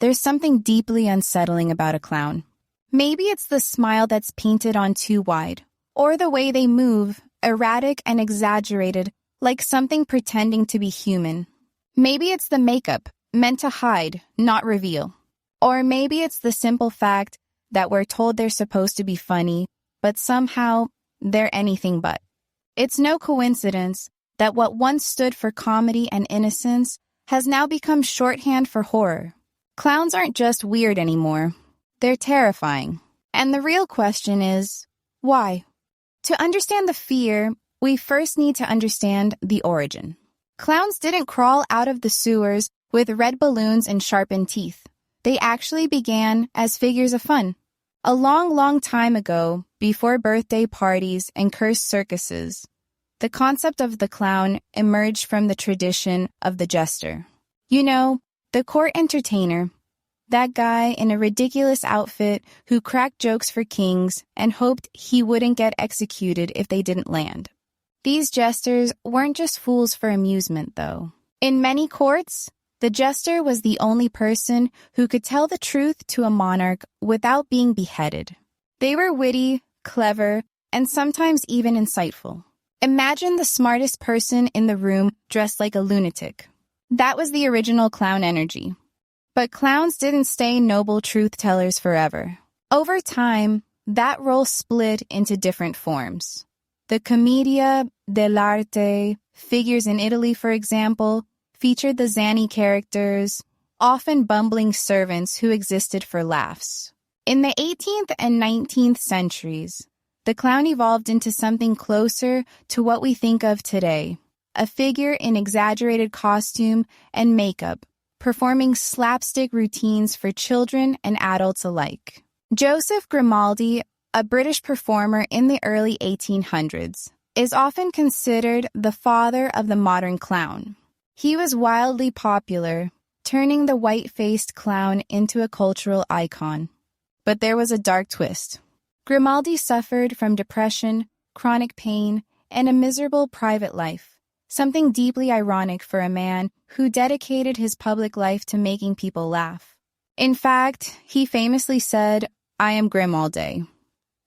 there's something deeply unsettling about a clown. Maybe it's the smile that's painted on too wide, or the way they move, erratic and exaggerated, like something pretending to be human. Maybe it's the makeup, meant to hide, not reveal. Or maybe it's the simple fact that we're told they're supposed to be funny, but somehow they're anything but. It's no coincidence that what once stood for comedy and innocence has now become shorthand for horror. Clowns aren't just weird anymore. They're terrifying. And the real question is, why? To understand the fear, we first need to understand the origin. Clowns didn't crawl out of the sewers with red balloons and sharpened teeth. They actually began as figures of fun. A long, long time ago, before birthday parties and cursed circuses, the concept of the clown emerged from the tradition of the jester. You know, the court entertainer. That guy in a ridiculous outfit who cracked jokes for kings and hoped he wouldn't get executed if they didn't land. These jesters weren't just fools for amusement, though. In many courts, the jester was the only person who could tell the truth to a monarch without being beheaded. They were witty, clever, and sometimes even insightful. Imagine the smartest person in the room dressed like a lunatic. That was the original clown energy. But clowns didn't stay noble truth-tellers forever. Over time, that role split into different forms. The commedia dell'arte, figures in Italy, for example, featured the zany characters, often bumbling servants who existed for laughs. In the 18th and 19th centuries, the clown evolved into something closer to what we think of today, a figure in exaggerated costume and makeup, performing slapstick routines for children and adults alike. Joseph Grimaldi, a British performer in the early 1800s, is often considered the father of the modern clown. He was wildly popular, turning the white-faced clown into a cultural icon. But there was a dark twist. Grimaldi suffered from depression, chronic pain, and a miserable private life, something deeply ironic for a man who dedicated his public life to making people laugh. In fact, he famously said, "I am grim all day."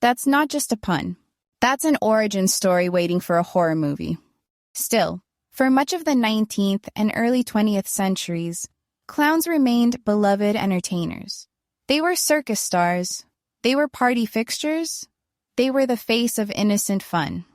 That's not just a pun. That's an origin story waiting for a horror movie. Still, for much of the 19th and early 20th centuries, clowns remained beloved entertainers. They were circus stars. They were party fixtures. They were the face of innocent fun.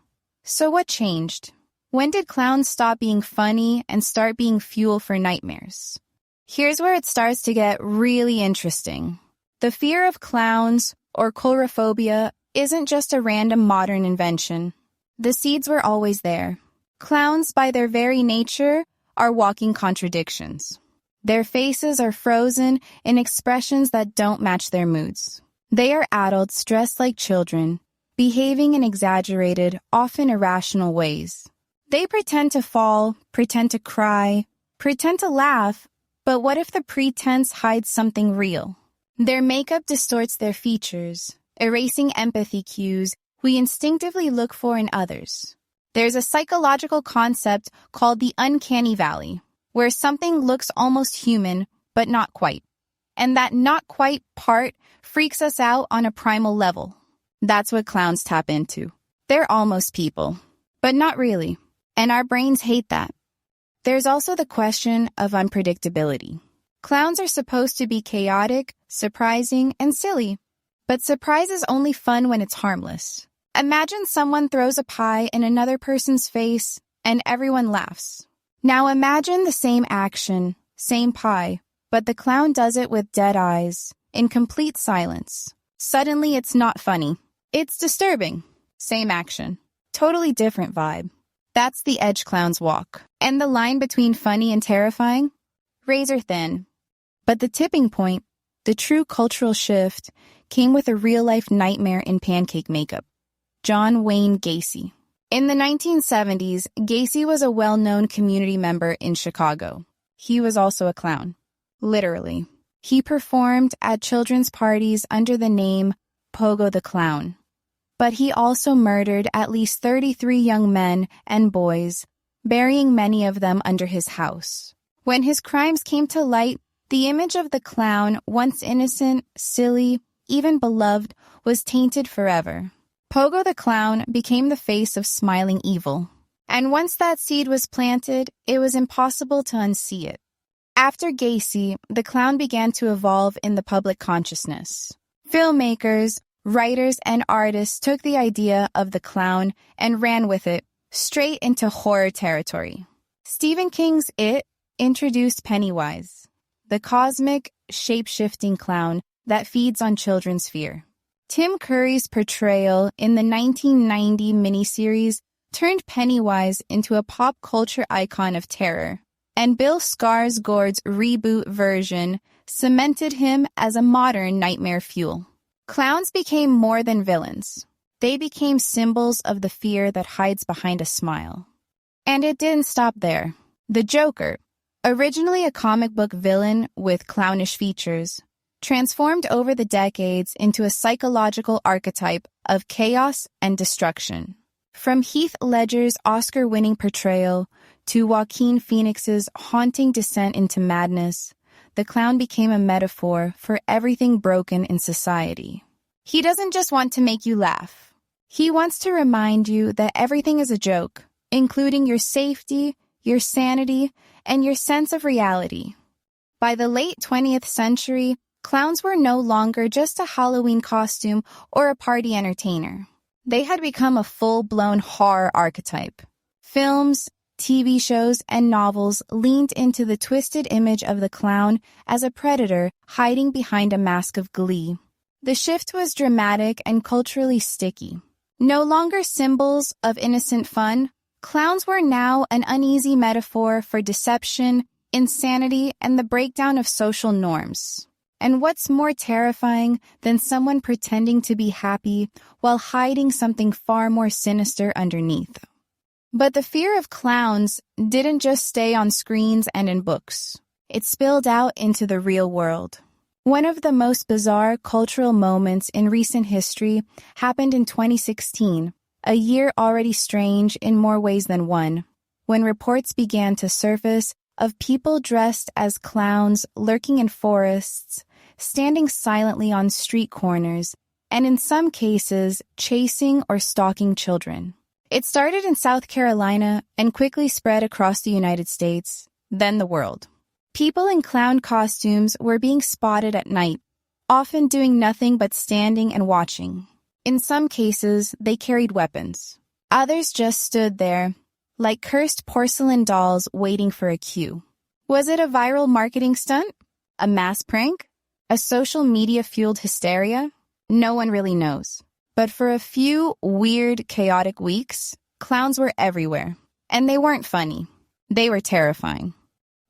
So what changed? When did clowns stop being funny and start being fuel for nightmares? Here's where it starts to get really interesting. The fear of clowns, or Coulrophobia, isn't just a random modern invention. The seeds were always there. Clowns, by their very nature, are walking contradictions. Their faces are frozen in expressions that don't match their moods. They are adults dressed like children, behaving in exaggerated, often irrational ways. They pretend to fall, pretend to cry, pretend to laugh, but what if the pretense hides something real? Their makeup distorts their features, erasing empathy cues we instinctively look for in others. There's a psychological concept called the uncanny valley, where something looks almost human, but not quite. And that not quite part freaks us out on a primal level. That's what clowns tap into. They're almost people, but not really. And our brains hate that. There's also the question of unpredictability. Clowns are supposed to be chaotic, surprising, and silly. But surprise is only fun when it's harmless. Imagine someone throws a pie in another person's face and everyone laughs. Now imagine the same action, same pie, but the clown does it with dead eyes, in complete silence. Suddenly it's not funny. It's disturbing. Same action. Totally different vibe. That's the edge clowns walk. And the line between funny and terrifying? Razor thin. But the tipping point, the true cultural shift, came with a real-life nightmare in pancake makeup. John Wayne Gacy. In the 1970s, Gacy was a well-known community member in Chicago. He was also a clown. Literally. He performed at children's parties under the name Pogo the Clown. But he also murdered at least 33 young men and boys, burying many of them under his house. When his crimes came to light, The image of the clown, once innocent, silly, even beloved, was tainted forever. Pogo the Clown became the face of smiling evil. And once that seed was planted, it was impossible to unsee it. After Gacy, the clown began to evolve in the public consciousness. Filmmakers, writers, and artists took the idea of the clown and ran with it straight into horror territory. Stephen King's It introduced Pennywise, the cosmic, shape-shifting clown that feeds on children's fear. Tim Curry's portrayal in the 1990 miniseries turned Pennywise into a pop culture icon of terror, and Bill Skarsgård's reboot version cemented him as a modern nightmare fuel. Clowns became more than villains. They became symbols of the fear that hides behind a smile. And it didn't stop there. The Joker, originally a comic book villain with clownish features, transformed over the decades into a psychological archetype of chaos and destruction. From Heath Ledger's Oscar-winning portrayal to Joaquin Phoenix's haunting descent into madness, the clown became a metaphor for everything broken in society. He doesn't just want to make you laugh. He wants to remind you that everything is a joke, including your safety, your sanity, and your sense of reality. By the late 20th century, clowns were no longer just a Halloween costume or a party entertainer. They had become a full-blown horror archetype. Films, TV shows, and novels leaned into the twisted image of the clown as a predator hiding behind a mask of glee. The shift was dramatic and culturally sticky. No longer symbols of innocent fun, clowns were now an uneasy metaphor for deception, insanity, and the breakdown of social norms. And what's more terrifying than someone pretending to be happy while hiding something far more sinister underneath? But the fear of clowns didn't just stay on screens and in books. It spilled out into the real world. One of the most bizarre cultural moments in recent history happened in 2016, a year already strange in more ways than one, when reports began to surface of people dressed as clowns lurking in forests, standing silently on street corners, and in some cases, chasing or stalking children. It started in South Carolina and quickly spread across the United States, then the world. People in clown costumes were being spotted at night, often doing nothing but standing and watching. In some cases, they carried weapons. Others just stood there, like cursed porcelain dolls waiting for a cue. Was it a viral marketing stunt? A mass prank? A social media-fueled hysteria? No one really knows. But for a few weird, chaotic weeks, clowns were everywhere. And they weren't funny. They were terrifying.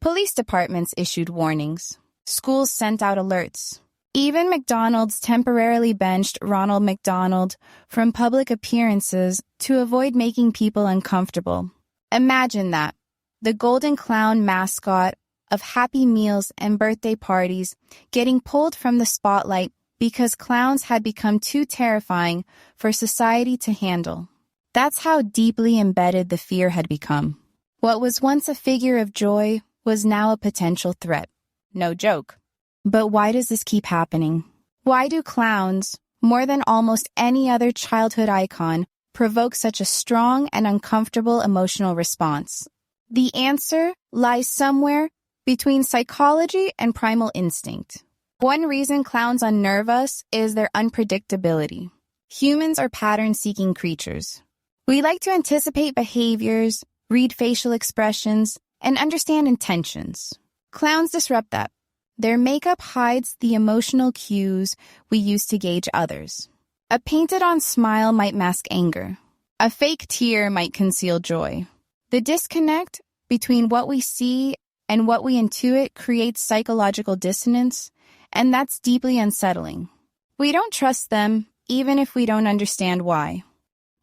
Police departments issued warnings. Schools sent out alerts. Even McDonald's temporarily benched Ronald McDonald from public appearances to avoid making people uncomfortable. Imagine that. The Golden Clown mascot of Happy Meals and birthday parties getting pulled from the spotlight because clowns had become too terrifying for society to handle. That's how deeply embedded the fear had become. What was once a figure of joy was now a potential threat. No joke. But why does this keep happening? Why do clowns, more than almost any other childhood icon, provoke such a strong and uncomfortable emotional response? The answer lies somewhere between psychology and primal instinct. One reason clowns unnerve us is their unpredictability. Humans are pattern-seeking creatures. We like to anticipate behaviors, read facial expressions, and understand intentions. Clowns disrupt that. Their makeup hides the emotional cues we use to gauge others. A painted-on smile might mask anger. A fake tear might conceal joy. The disconnect between what we see and what we intuit creates psychological dissonance, and that's deeply unsettling. We don't trust them, even if we don't understand why.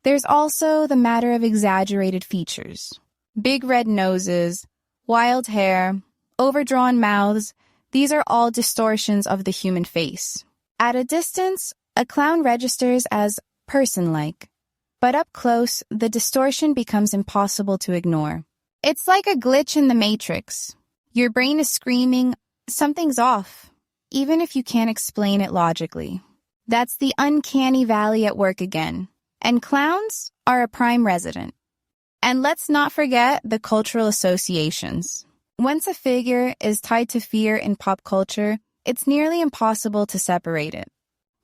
There's also the matter of exaggerated features. Big red noses, wild hair, overdrawn mouths, these are all distortions of the human face. At a distance, a clown registers as person-like, but up close, the distortion becomes impossible to ignore. It's like a glitch in the Matrix. Your brain is screaming, Something's off, even if you can't explain it logically. That's the uncanny valley at work again. And clowns are a prime resident. And let's not forget the cultural associations. Once a figure is tied to fear in pop culture, it's nearly impossible to separate it.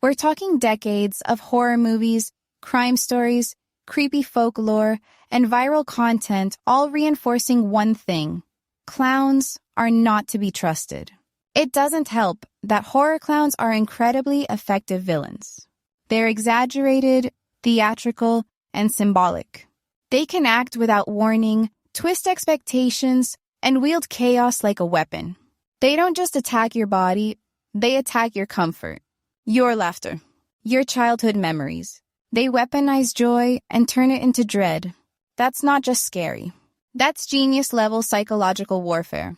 We're talking decades of horror movies, crime stories, creepy folklore, and viral content all reinforcing one thing: clowns are not to be trusted. It doesn't help that horror clowns are incredibly effective villains. They're exaggerated, theatrical, and symbolic. They can act without warning, twist expectations, and wield chaos like a weapon. They don't just attack your body, they attack your comfort, your laughter, your childhood memories. They weaponize joy and turn it into dread. That's not just scary. That's genius-level psychological warfare.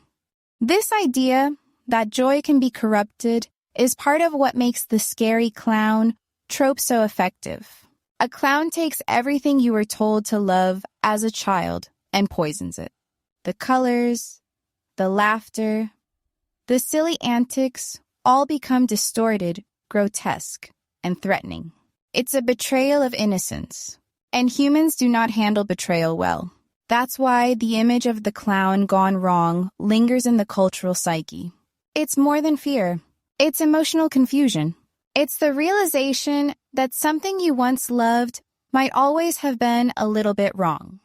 This idea that joy can be corrupted is part of what makes the scary clown trope so effective. A clown takes everything you were told to love as a child and poisons it. The colors, the laughter, the silly antics all become distorted, grotesque, and threatening. It's a betrayal of innocence, and humans do not handle betrayal well. That's why the image of the clown gone wrong lingers in the cultural psyche. It's more than fear. It's emotional confusion. It's the realization that something you once loved might always have been a little bit wrong.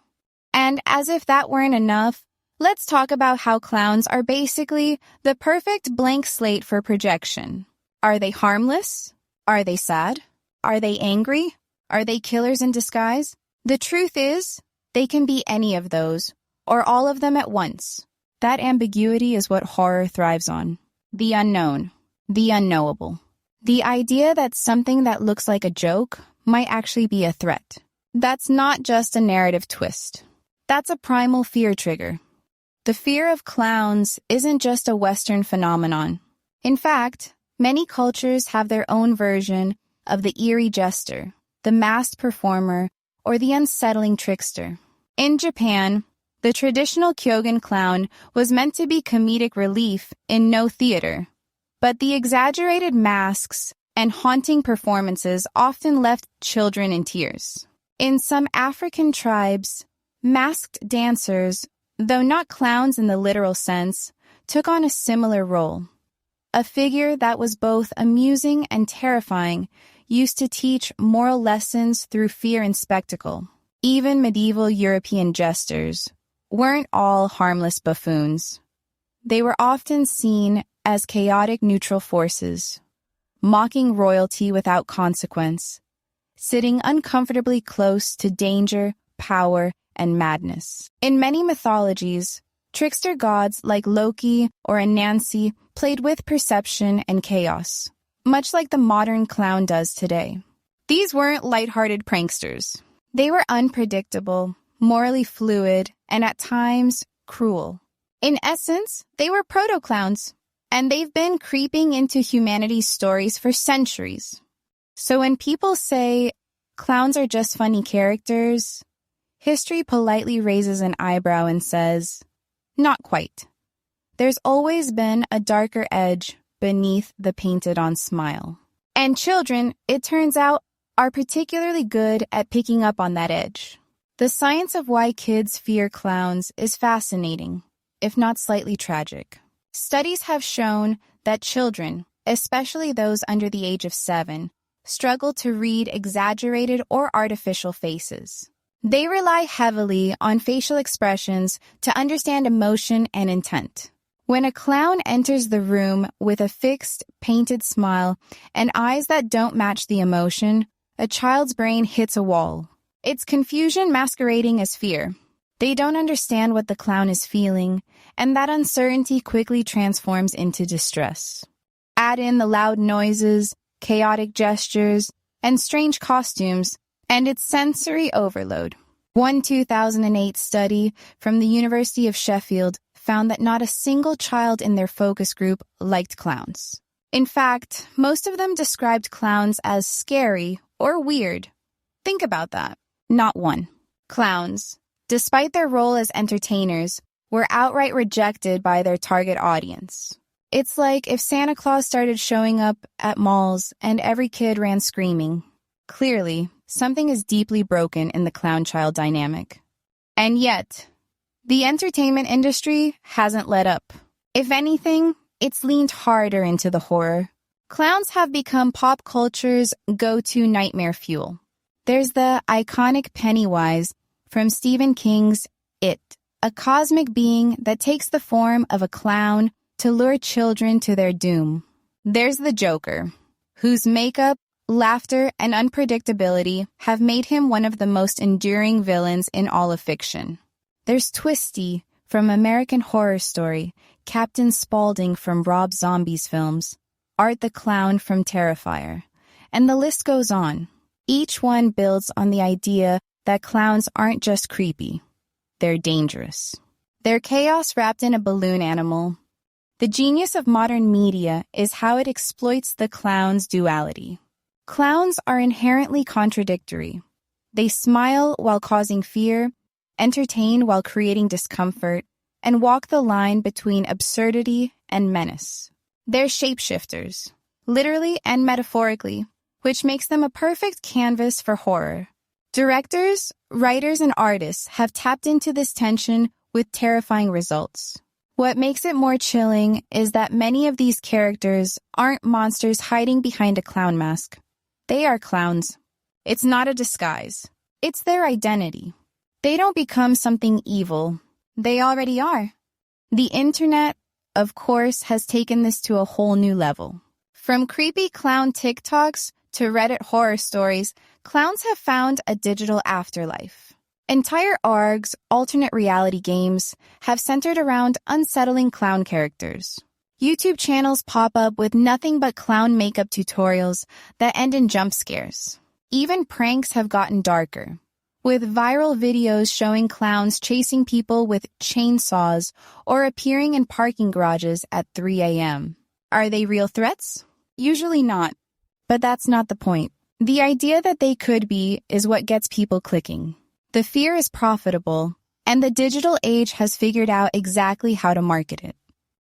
And as if that weren't enough, let's talk about how clowns are basically the perfect blank slate for projection. Are they harmless? Are they sad? Are they angry? Are they killers in disguise? The truth is, they can be any of those, or all of them at once. That ambiguity is what horror thrives on. The unknown, the unknowable. The idea that something that looks like a joke might actually be a threat. That's not just a narrative twist. That's a primal fear trigger. The fear of clowns isn't just a Western phenomenon. In fact, many cultures have their own version of the eerie jester, the masked performer, or the unsettling trickster. In Japan, the traditional Kyogen clown was meant to be comedic relief in no theater, but the exaggerated masks and haunting performances often left children in tears. In some African tribes, masked dancers, though not clowns in the literal sense, took on a similar role. A figure that was both amusing and terrifying, used to teach moral lessons through fear and spectacle. Even medieval European jesters weren't all harmless buffoons. They were often seen as chaotic neutral forces, mocking royalty without consequence, sitting uncomfortably close to danger, power, and madness. In many mythologies, trickster gods like Loki or Anansi played with perception and chaos, much like the modern clown does today. These weren't lighthearted pranksters. They were unpredictable, morally fluid, and at times cruel. In essence, they were proto-clowns, and they've been creeping into humanity's stories for centuries. So when people say clowns are just funny characters, history politely raises an eyebrow and says, not quite. There's always been a darker edge beneath the painted-on smile. And children, it turns out, are particularly good at picking up on that edge. The science of why kids fear clowns is fascinating, if not slightly tragic. Studies have shown that children, especially those under the age of 7, struggle to read exaggerated or artificial faces. They rely heavily on facial expressions to understand emotion and intent. When a clown enters the room with a fixed, painted smile and eyes that don't match the emotion, a child's brain hits a wall. It's confusion masquerading as fear. They don't understand what the clown is feeling, and that uncertainty quickly transforms into distress. Add in the loud noises, chaotic gestures, and strange costumes, and it's sensory overload. One 2008 study from the University of Sheffield found that not a single child in their focus group liked clowns. In fact, most of them described clowns as scary or weird. Think about that. Not one. Clowns, despite their role as entertainers, were outright rejected by their target audience. It's like if Santa Claus started showing up at malls and every kid ran screaming. Clearly, something is deeply broken in the clown-child dynamic. And yet, the entertainment industry hasn't let up. If anything, it's leaned harder into the horror. Clowns have become pop culture's go-to nightmare fuel. There's the iconic Pennywise from Stephen King's It, a cosmic being that takes the form of a clown to lure children to their doom. There's the Joker, whose makeup, laughter, and unpredictability have made him one of the most enduring villains in all of fiction. There's Twisty from American Horror Story, Captain Spaulding from Rob Zombie's films, Art the Clown from Terrifier, and the list goes on. Each one builds on the idea that clowns aren't just creepy, they're dangerous. They're chaos wrapped in a balloon animal. The genius of modern media is how it exploits the clown's duality. Clowns are inherently contradictory. They smile while causing fear, entertain while creating discomfort, and walk the line between absurdity and menace. They're shapeshifters, literally and metaphorically, which makes them a perfect canvas for horror. Directors, writers, and artists have tapped into this tension with terrifying results. What makes it more chilling is that many of these characters aren't monsters hiding behind a clown mask. They are clowns. It's not a disguise. It's their identity. They don't become something evil. They already are. The internet, of course, has taken this to a whole new level. From creepy clown TikToks to Reddit horror stories, clowns have found a digital afterlife. Entire ARGs, alternate reality games, have centered around unsettling clown characters. YouTube channels pop up with nothing but clown makeup tutorials that end in jump scares. Even pranks have gotten darker, with viral videos showing clowns chasing people with chainsaws or appearing in parking garages at 3 a.m. Are they real threats? Usually not. But that's not the point. The idea that they could be is what gets people clicking. The fear is profitable, and the digital age has figured out exactly how to market it.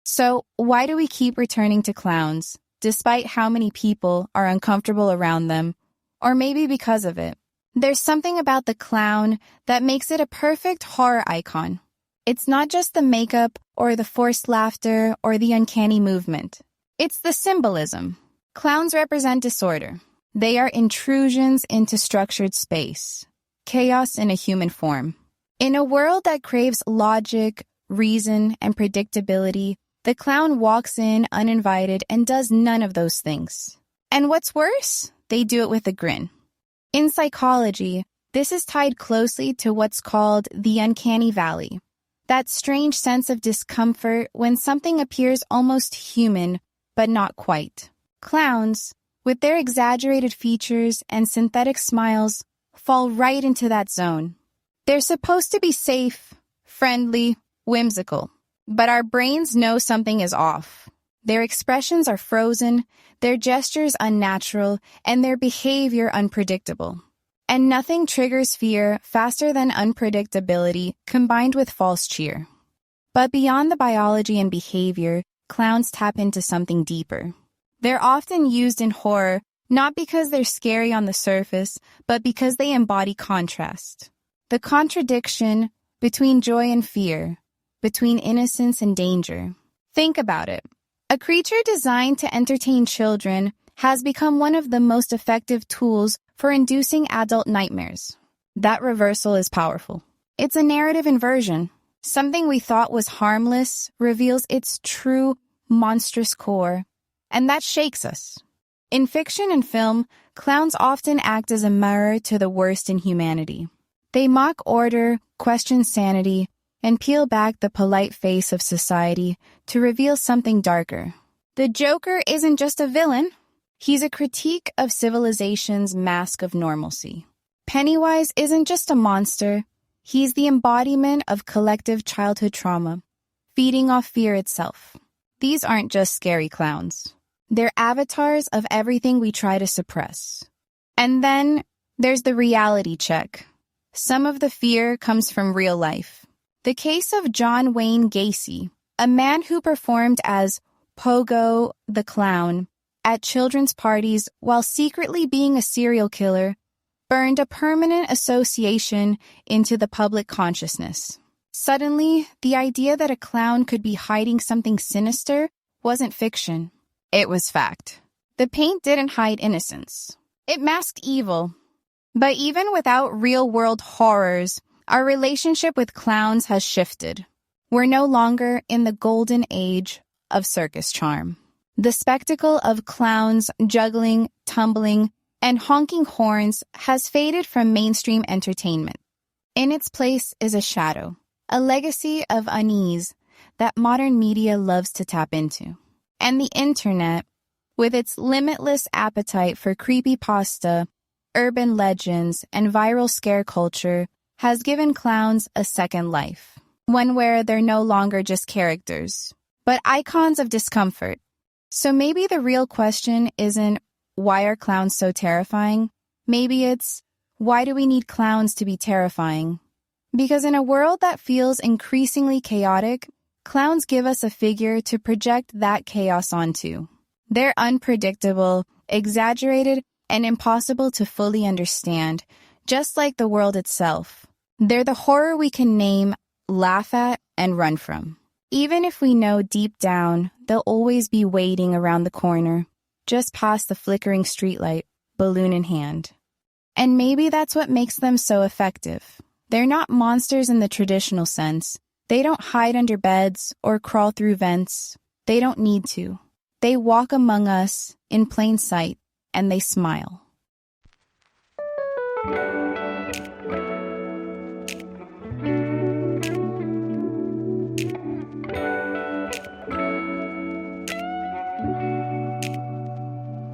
So, why do we keep returning to clowns, despite how many people are uncomfortable around them, or maybe because of it? There's something about the clown that makes it a perfect horror icon. It's not just the makeup or the forced laughter or the uncanny movement. It's the symbolism. Clowns represent disorder. They are intrusions into structured space. Chaos in a human form. In a world that craves logic, reason, and predictability, the clown walks in uninvited and does none of those things. And what's worse, they do it with a grin. In psychology, this is tied closely to what's called the uncanny valley, that strange sense of discomfort when something appears almost human, but not quite. Clowns, with their exaggerated features and synthetic smiles, fall right into that zone. They're supposed to be safe, friendly, whimsical. But our brains know something is off. Their expressions are frozen, their gestures unnatural, and their behavior unpredictable. And nothing triggers fear faster than unpredictability combined with false cheer. But beyond the biology and behavior, clowns tap into something deeper. They're often used in horror not because they're scary on the surface, but because they embody contrast. The contradiction between joy and fear, between innocence and danger. Think about it. A creature designed to entertain children has become one of the most effective tools for inducing adult nightmares. That reversal is powerful. It's a narrative inversion. Something we thought was harmless reveals its true, monstrous core, and that shakes us. In fiction and film, clowns often act as a mirror to the worst in humanity. They mock order, question sanity, and peel back the polite face of society to reveal something darker. The Joker isn't just a villain. He's a critique of civilization's mask of normalcy. Pennywise isn't just a monster. He's the embodiment of collective childhood trauma, feeding off fear itself. These aren't just scary clowns. They're avatars of everything we try to suppress. And then there's the reality check. Some of the fear comes from real life. The case of John Wayne Gacy, a man who performed as Pogo the Clown, at children's parties while secretly being a serial killer, burned a permanent association into the public consciousness. Suddenly, the idea that a clown could be hiding something sinister wasn't fiction. It was fact. The paint didn't hide innocence. It masked evil. But even without real-world horrors, our relationship with clowns has shifted. We're no longer in the golden age of circus charm. The spectacle of clowns juggling, tumbling, and honking horns has faded from mainstream entertainment. In its place is a shadow, a legacy of unease that modern media loves to tap into. And the internet, with its limitless appetite for creepypasta, urban legends, and viral scare culture, has given clowns a second life. One where they're no longer just characters, but icons of discomfort. So maybe the real question isn't, why are clowns so terrifying? Maybe it's, why do we need clowns to be terrifying? Because in a world that feels increasingly chaotic, clowns give us a figure to project that chaos onto. They're unpredictable, exaggerated, and impossible to fully understand, just like the world itself. They're the horror we can name, laugh at, and run from. Even if we know deep down they'll always be waiting around the corner, just past the flickering streetlight, balloon in hand. And maybe that's what makes them so effective. They're not monsters in the traditional sense. They don't hide under beds or crawl through vents. They don't need to. They walk among us in plain sight, and they smile.